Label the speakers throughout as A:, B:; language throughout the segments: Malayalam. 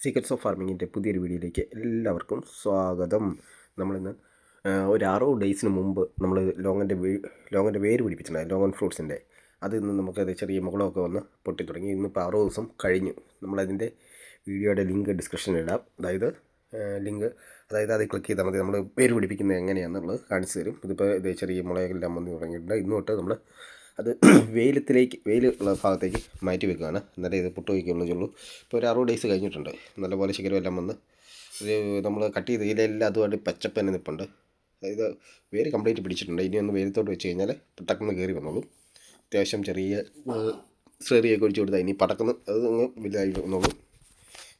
A: സീക്രട്സ് ഓഫ് ഫാർമിങ്ങിൻ്റെ പുതിയൊരു വീഡിയോയിലേക്ക് എല്ലാവർക്കും സ്വാഗതം. നമ്മളിന്ന് ഒരു 60 ഡേയ്സിന് മുമ്പ് നമ്മൾ ലോങ്ങൻ്റെ വേര് പിടിപ്പിച്ചിട്ടുണ്ടായി, ലോങ്ങൻ ഫ്രൂട്ട്സിൻ്റെ. അത് ഇന്ന് നമുക്കത് ചെറിയ മുകളമൊക്കെ വന്ന് പൊട്ടി തുടങ്ങി. ഇന്നിപ്പോൾ 60 ദിവസം കഴിഞ്ഞു. നമ്മളതിൻ്റെ വീഡിയോയുടെ ലിങ്ക് ഡിസ്ക്രിപ്ഷനിൽ ഇടാം. അതായത് അത് ക്ലിക്ക് ചെയ്താൽ മതി. നമ്മൾ വേര് പിടിപ്പിക്കുന്നത് എങ്ങനെയാണെന്നുള്ളത് കാണിച്ചു തരും. ഇതിപ്പോൾ ഇത് ചെറിയ മുളയെല്ലാം വന്ന് തുടങ്ങിയിട്ടുണ്ട്. ഇന്ന് തൊട്ട് നമ്മൾ അത് വെയിലുള്ള ഭാഗത്തേക്ക് മാറ്റി വെക്കുകയാണ്. എന്നാലേ ഇത് പൊട്ട് വയ്ക്കുള്ളൂ. ഇപ്പോൾ ഒരു 60 ഡേയ്സ് കഴിഞ്ഞിട്ടുണ്ട്. നല്ലപോലെ ശിഖരമെല്ലാം വന്ന് നമ്മൾ കട്ട് ചെയ്ത് ഇലയെല്ലാം അതുമായിട്ട് പച്ചപ്പ് തന്നെ നിൽപ്പുണ്ട്. അതായത് വേര് കംപ്ലീറ്റ് പിടിച്ചിട്ടുണ്ട്. ഇനി ഒന്ന് വെയിലത്തോട്ട് വെച്ച് കഴിഞ്ഞാൽ പെട്ടെന്ന് കയറി വന്നോളൂ. അത്യാവശ്യം ചെറിയ ചെറിയൊക്കെ ഒഴിച്ച് കൊടുത്താൽ ഇനി പടക്കുന്ന അത് അങ്ങ് വലുതായി വന്നോളൂ.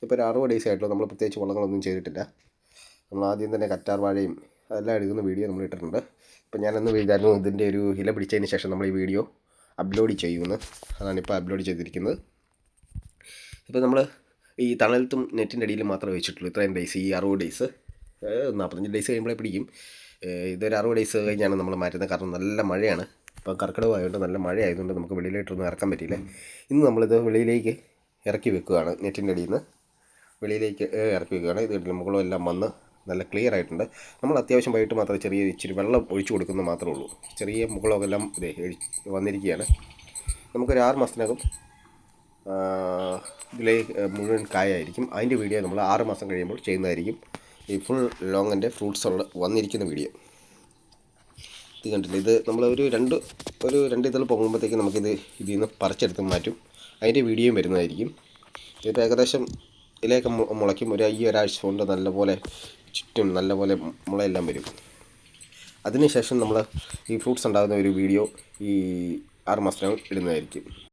A: ഇപ്പോൾ ഒരു 60 ഡേയ്സ് ആയിട്ടുള്ളൂ. നമ്മൾ പ്രത്യേകിച്ച് വളങ്ങളൊന്നും ചെയ്തിട്ടില്ല. നമ്മൾ ആദ്യം തന്നെ കറ്റാർ വാഴയും അതെല്ലാം എടുക്കുന്ന വീഡിയോ നമ്മൾ ഇട്ടിട്ടുണ്ട്. ഇപ്പോൾ ഞാനന്ന് വിചാരിച്ചു ഇതിൻ്റെ ഒരു ഇല പിടിച്ചതിന് ശേഷം നമ്മൾ ഈ വീഡിയോ അപ്ലോഡ് ചെയ്യുമെന്ന്. അതാണ് ഇപ്പോൾ അപ്ലോഡ് ചെയ്തിരിക്കുന്നത്. ഇപ്പോൾ നമ്മൾ ഈ തണലത്തും നെറ്റിൻ്റെ അടിയിൽ മാത്രമേ വെച്ചിട്ടുള്ളൂ ഇത്രയും ഡേയ്സ്. ഈ 60 ഡേയ്സ് 45 ഡേയ്സ് കഴിയുമ്പോഴേ പിടിക്കും. ഇതൊരു 60 ഡേയ്സ് കഴിഞ്ഞാണ് നമ്മൾ മാറ്റുന്നത്. കാരണം നല്ല മഴയാണ്. ഇപ്പോൾ കർക്കിടകമായതുകൊണ്ട് നല്ല മഴ ആയതുകൊണ്ട് നമുക്ക് വെളിയിലോട്ടൊന്നും ഇറക്കാൻ പറ്റിയില്ല. ഇന്ന് നമ്മളിത് വെളിയിലേക്ക് ഇറക്കി വെക്കുകയാണ്. നെറ്റിൻ്റെ അടിയിൽ നിന്ന് വെളിയിലേക്ക് ഇറക്കി വെക്കുകയാണ്. ഇത് മുകളും എല്ലാം വന്ന് നല്ല ക്ലിയർ ആയിട്ടുണ്ട്. നമ്മൾ അത്യാവശ്യം വൈകിട്ട് മാത്രമേ ഇച്ചിരി വെള്ളം ഒഴിച്ചു കൊടുക്കുന്നത് മാത്രമേ ഉള്ളൂ. ചെറിയ മുകളൊക്കെ എല്ലാം വന്നിരിക്കുകയാണ്. നമുക്കൊരു 6 മാസത്തിനകം മുഴുവൻ കായായിരിക്കും. അതിൻ്റെ വീഡിയോ നമ്മൾ 6 മാസം കഴിയുമ്പോൾ ചെയ്യുന്നതായിരിക്കും. ഈ ഫുൾ ലോങ്ങിൻ്റെ ഫ്രൂട്ട്സ് വന്നിരിക്കുന്ന വീഡിയോ ഇത് കണ്ടില്ല. ഇത് നമ്മൾ ഒരു രണ്ട് ഇതൾ പോകുമ്പോഴത്തേക്ക് നമുക്കിത് ഇതിൽ നിന്ന് പറിച്ചെടുത്ത് മാറ്റും. അതിൻ്റെ വീഡിയോയും വരുന്നതായിരിക്കും. ഇതിപ്പോൾ ഏകദേശം ഇതിലേക്ക് മുളയ്ക്കും. ഈ ഒരാഴ്ച കൊണ്ട് നല്ലപോലെ ചുറ്റും നല്ലപോലെ മുളയെല്ലാം വരും. അതിനുശേഷം നമ്മൾ ഈ ഫ്രൂട്ട്സ് ഉണ്ടാകുന്ന ഒരു വീഡിയോ ഈ 6 മാസത്തിനകം ഇടുന്നതായിരിക്കും.